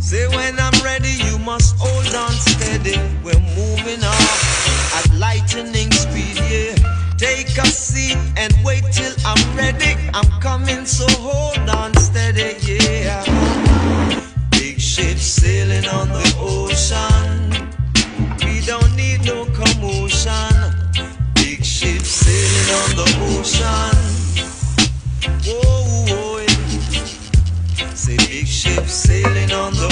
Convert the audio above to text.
Say when I'm ready, you must hold on steady. We're moving off at lightning speed, yeah. Take a seat and wait till I'm ready. I'm coming, so hold on steady, yeah. Big ship sailing on the ocean. We don't need no commotion. Big ship sailing on the ocean. Whoa, whoa, yeah. Say big ship sailing on the